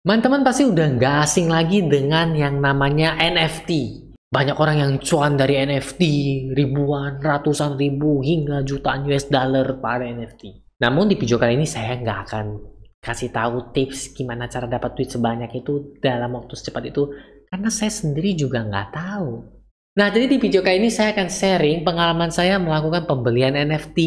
Teman-teman pasti udah nggak asing lagi dengan yang namanya NFT. Banyak orang yang cuan dari NFT, ribuan, ratusan ribu, hingga jutaan US dollar pada NFT. Namun di video kali ini saya nggak akan kasih tahu tips gimana cara dapat duit sebanyak itu dalam waktu secepat itu, karena saya sendiri juga nggak tahu. Nah, jadi di video kali ini saya akan sharing pengalaman saya melakukan pembelian NFT,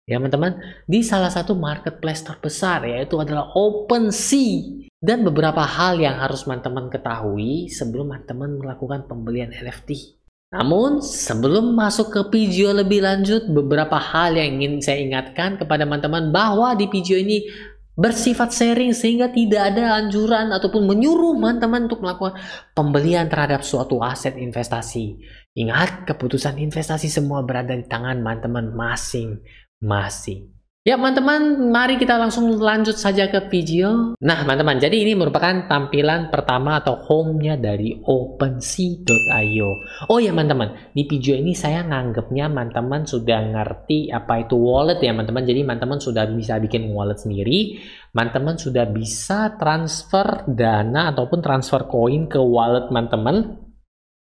ya teman-teman, di salah satu marketplace terbesar, yaitu adalah OpenSea. Dan beberapa hal yang harus teman-teman ketahui sebelum teman-teman melakukan pembelian NFT. Namun, sebelum masuk ke video lebih lanjut, beberapa hal yang ingin saya ingatkan kepada teman-teman bahwa di video ini bersifat sharing sehingga tidak ada anjuran ataupun menyuruh teman-teman untuk melakukan pembelian terhadap suatu aset investasi. Ingat, keputusan investasi semua berada di tangan teman-teman masing-masing. Ya teman-teman, mari kita langsung lanjut saja ke video. Nah teman-teman, jadi ini merupakan tampilan pertama atau home-nya dari OpenSea.io. Oh ya teman-teman, di video ini saya nganggapnya teman-teman sudah ngerti apa itu wallet ya teman-teman. Jadi teman-teman sudah bisa bikin wallet sendiri. Teman-teman sudah bisa transfer dana ataupun transfer koin ke wallet teman-teman,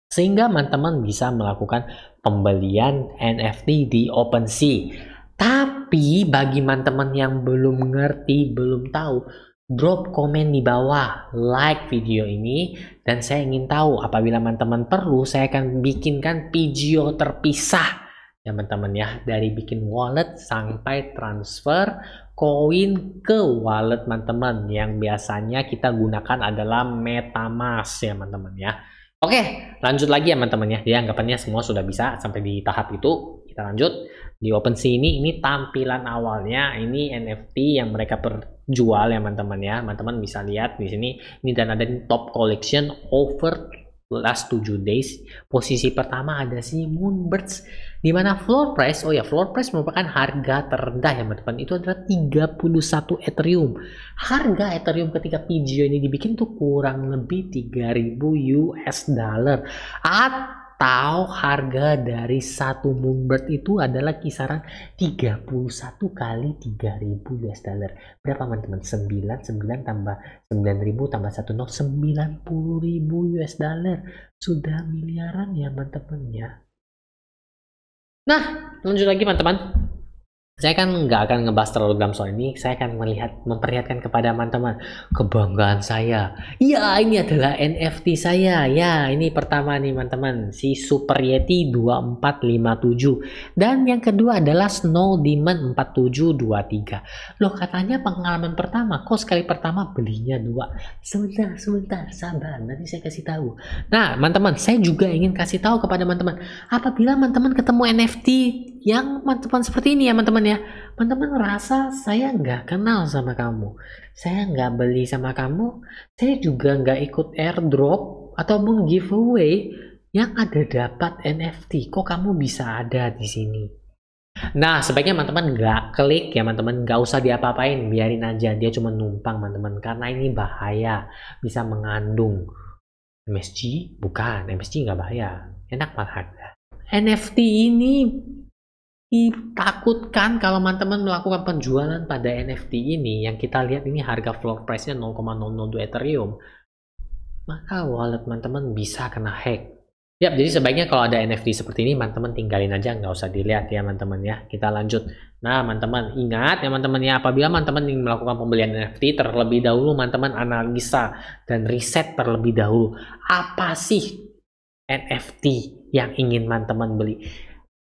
sehingga teman-teman bisa melakukan pembelian NFT di OpenSea. Tapi bagi teman-teman yang belum ngerti, belum tahu, drop komen di bawah, like video ini, dan saya ingin tahu apabila teman-teman perlu, saya akan bikinkan video terpisah ya teman-teman ya, dari bikin wallet sampai transfer koin ke wallet teman-teman yang biasanya kita gunakan adalah MetaMask ya teman-teman ya. Oke, lanjut lagi ya teman-teman ya. Dia anggapannya semua sudah bisa sampai di tahap itu. Kita lanjut. Di OpenSea ini tampilan awalnya, ini NFT yang mereka perjual ya teman-teman ya. Teman-teman bisa lihat di sini, ini dan ada di top collection over last 7 days. Posisi pertama ada si Moonbirds, di mana floor price, oh ya, floor price merupakan harga terendah ya teman-teman, itu adalah 31 Ethereum. Harga Ethereum ketika video ini dibikin tuh kurang lebih 3.000 US dollar, atau harga dari satu Moonbird itu adalah kisaran 31 kali 3.000 US dollar. Berapa teman-teman? 9 tambah 9.000 tambah 1 0, 90.000 US dollar. Sudah miliaran ya teman-teman ya. Nah, lanjut lagi teman-teman. Saya kan nggak akan ngebahas terlalu dalam soal ini. Saya akan memperlihatkan kepada teman-teman kebanggaan saya. Ya, ini adalah NFT saya. Ya, ini pertama nih teman-teman, si Super Yeti 2457. Dan yang kedua adalah Snow Demon 4723. Loh, katanya pengalaman pertama. Kok sekali pertama belinya 2? Sebentar, sabar. Nanti saya kasih tahu. Nah, teman-teman, saya juga ingin kasih tahu kepada teman-teman, apabila teman-teman ketemu NFT yang teman-teman seperti ini ya teman-teman ya, teman-teman rasa saya nggak kenal sama kamu, saya nggak beli sama kamu, saya juga nggak ikut airdrop ataupun giveaway yang ada dapat NFT, kok kamu bisa ada di sini? Nah, sebaiknya teman-teman nggak klik ya teman-teman, nggak usah diapa-apain, biarin aja, dia cuma numpang teman-teman, karena ini bahaya, bisa mengandung MSG. Bukan, MSG nggak bahaya, enak banget. NFT ini ditakutkan kalau teman-teman melakukan penjualan pada NFT ini, yang kita lihat ini harga floor price-nya 0,002 Ethereum, maka wallet teman-teman bisa kena hack. Yap, jadi sebaiknya kalau ada NFT seperti ini, teman-teman tinggalin aja, nggak usah dilihat ya teman-teman ya. Kita lanjut. Nah teman-teman, ingat ya teman-teman ya, apabila teman-teman ingin melakukan pembelian NFT, terlebih dahulu teman-teman analisa dan riset terlebih dahulu. Apa sih NFT yang ingin teman-teman beli?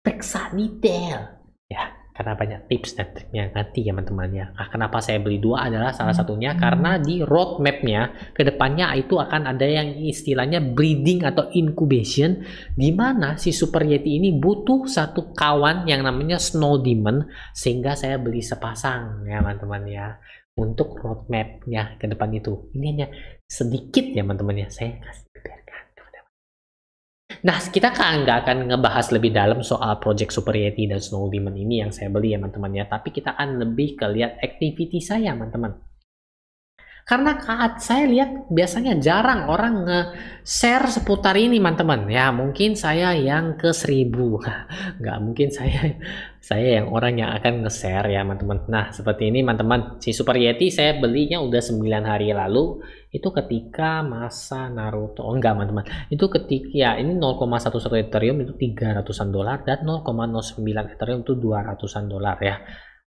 Periksa detail ya, karena banyak tips dan triknya nanti ya teman-teman ya. Nah, kenapa saya beli 2 adalah salah satunya karena di roadmapnya ke depannya itu akan ada yang istilahnya breeding atau incubation, di mana si Super Yeti ini butuh satu kawan yang namanya Snow Demon, sehingga saya beli sepasang ya teman-teman ya, untuk roadmapnya ke depan itu. Ini hanya sedikit ya teman-teman ya, saya kasih. Nah, kita kan nggak akan ngebahas lebih dalam soal project Super Yeti dan Snow Demon ini yang saya beli ya teman-teman ya, tapi kita akan lebih ke lihat activity saya teman-teman. Karena saya lihat biasanya jarang orang nge-share seputar ini teman-teman. Ya mungkin saya yang ke 1000. Nggak mungkin saya yang orang yang akan nge-share ya teman-teman. Nah seperti ini teman-teman. Si Super Yeti saya belinya udah 9 hari lalu. Itu ketika masa Naruto. Oh enggak teman-teman. Itu ketika ya ini 0,11 Ethereum itu 300-an dolar. Dan 0,09 Ethereum itu 200-an dolar ya.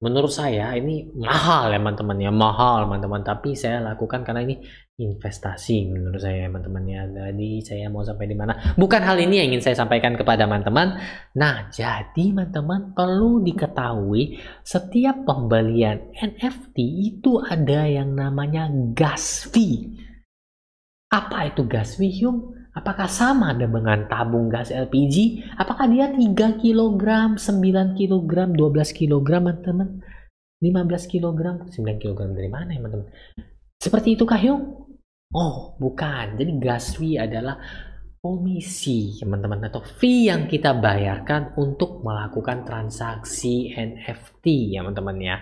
Menurut saya ini mahal ya teman-teman ya, mahal teman-teman, tapi saya lakukan karena ini investasi menurut saya teman-teman ya. Jadi saya mau sampai di mana, bukan hal ini yang ingin saya sampaikan kepada teman-teman. Nah jadi teman-teman perlu diketahui setiap pembelian NFT itu ada yang namanya gas fee. Apa itu gas fee Yung? Apakah sama dengan tabung gas LPG? Apakah dia 3 kg, 9 kg, 12 kg, teman-teman? 15 kg, 9 kg dari mana ya, teman-teman? Seperti itu kah, Yung? Oh, bukan. Jadi gas fee adalah komisi, teman-teman, atau fee yang kita bayarkan untuk melakukan transaksi NFT, ya, teman-teman ya.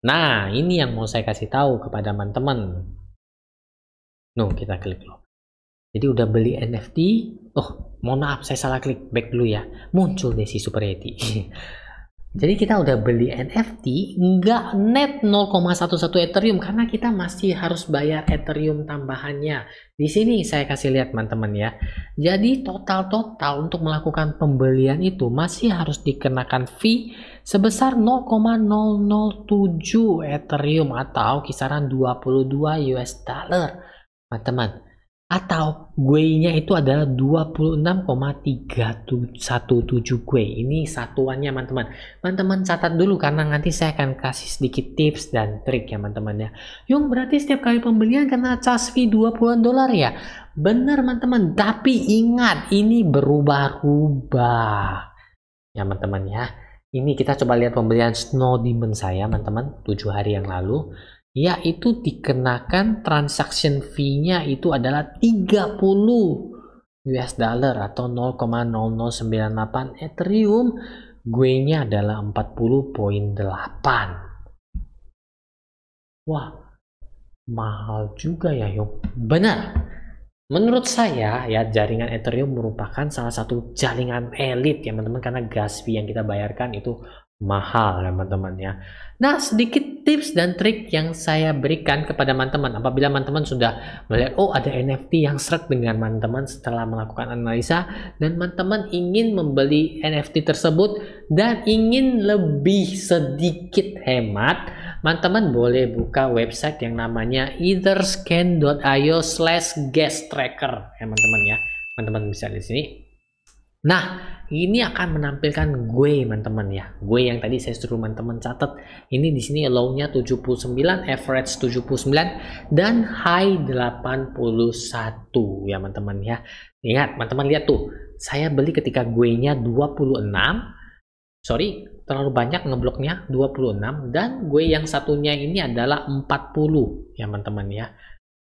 Nah, ini yang mau saya kasih tahu kepada teman-teman. Kita klik loh. Jadi udah beli NFT, oh mohon maaf saya salah klik, back dulu ya, muncul deh si Super Yeti. Jadi kita udah beli NFT, nggak net 0,11 Ethereum karena kita masih harus bayar Ethereum tambahannya. Di sini saya kasih lihat teman-teman ya. Jadi total untuk melakukan pembelian itu masih harus dikenakan fee sebesar 0,007 Ethereum atau kisaran 22 US dollar, teman-teman. Atau GUI-nya itu adalah 26,317 GUI. Ini satuannya teman-teman. Teman-teman catat dulu karena nanti saya akan kasih sedikit tips dan trik ya teman-teman ya. Yung berarti setiap kali pembelian kena charge fee 20-an dolar ya? Bener teman-teman, tapi ingat ini berubah-ubah ya teman-teman ya. Ini kita coba lihat pembelian Snow Demon saya teman-teman 7 hari yang lalu. Yaitu dikenakan transaction fee-nya itu adalah 30 US dollar atau 0,0098 Ethereum. GUI-nya adalah 40.8. Wah, mahal juga ya Yung. Benar. Menurut saya ya jaringan Ethereum merupakan salah satu jaringan elit ya teman-teman, karena gas fee yang kita bayarkan itu mahal ya teman-teman ya. Nah sedikit tips dan trik yang saya berikan kepada teman-teman apabila teman-teman sudah melihat oh ada NFT yang seret dengan teman-teman setelah melakukan analisa dan teman-teman ingin membeli NFT tersebut dan ingin lebih sedikit hemat, teman-teman boleh buka website yang namanya etherscan.io/gas-tracker ya teman-teman ya. Teman-teman bisa di sini. Nah, ini akan menampilkan GUI teman-teman ya. GUI yang tadi saya suruh teman-teman catat. Ini di sini low-nya 79, average 79 dan high 81 ya teman-teman ya. Ingat, teman-teman lihat tuh. Saya beli ketika GUI-nya 26. Sorry, terlalu banyak ngebloknya 26 dan GUI yang satunya ini adalah 40 ya teman-teman ya.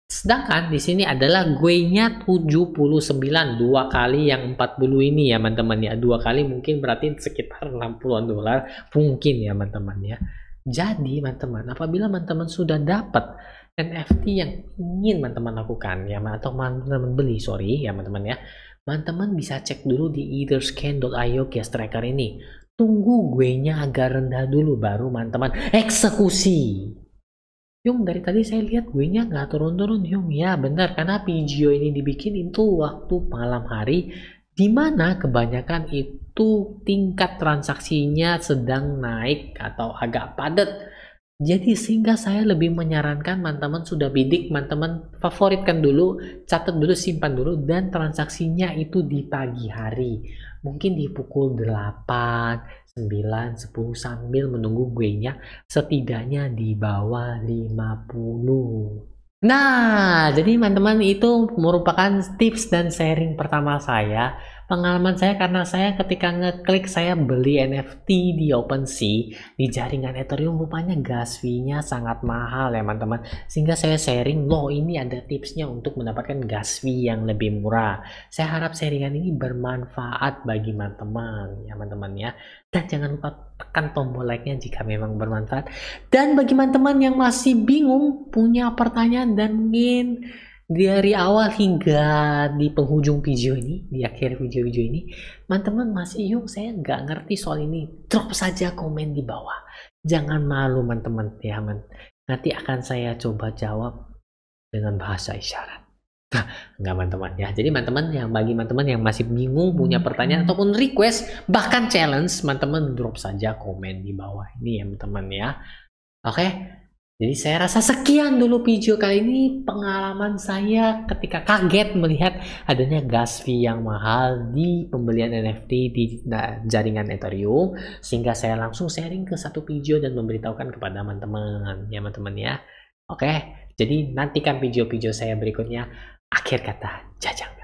Sedangkan di sini adalah GUI-nya 79, 2 kali yang 40 ini ya teman-teman ya. 2 kali mungkin berarti sekitar 60-an dolar mungkin ya teman-teman ya. Jadi teman-teman, apabila teman-teman sudah dapat NFT yang ingin teman-teman lakukan ya, atau teman-teman beli sorry ya teman-teman ya, teman-teman bisa cek dulu di etherscan.io gas tracker ini. Tunggu GUI-nya agak rendah dulu baru teman-teman eksekusi. Yung dari tadi saya lihat GUI-nya nggak turun-turun Yung. Ya benar, karena PGO ini dibikin itu waktu malam hari, dimana kebanyakan itu tingkat transaksinya sedang naik atau agak padat. Jadi sehingga saya lebih menyarankan teman-teman sudah bidik, teman-teman favoritkan dulu, catat dulu, simpan dulu, dan transaksinya itu di pagi hari. Mungkin di pukul 8, 9, 10 sambil menunggu GUI-nya setidaknya di bawah 50. Nah, jadi teman-teman itu merupakan tips dan sharing pertama saya Pengalaman saya karena saya ketika ngeklik saya beli NFT di OpenSea di jaringan Ethereum, rupanya gas fee-nya sangat mahal ya teman-teman. Sehingga saya sharing, loh ini ada tipsnya untuk mendapatkan gas fee yang lebih murah. Saya harap sharingan ini bermanfaat bagi teman-teman ya teman-teman ya. Dan jangan lupa tekan tombol like-nya jika memang bermanfaat. Dan bagi teman-teman yang masih bingung, punya pertanyaan dan ingin dari awal hingga di penghujung video ini, di akhir video ini, teman-teman masih yuk saya nggak ngerti soal ini, drop saja komen di bawah. Jangan malu teman-teman ya, nanti akan saya coba jawab dengan bahasa isyarat. Enggak teman-teman ya. Jadi teman-teman yang bagi teman-teman yang masih bingung, punya pertanyaan ataupun request, bahkan challenge, teman-teman drop saja komen di bawah ini ya teman-teman ya. Oke. Jadi saya rasa sekian dulu video kali ini, pengalaman saya ketika kaget melihat adanya gas fee yang mahal di pembelian NFT di jaringan Ethereum, sehingga saya langsung sharing ke satu video dan memberitahukan kepada teman-teman ya teman-teman ya. Oke, jadi nantikan video-video saya berikutnya. Akhir kata, jajang.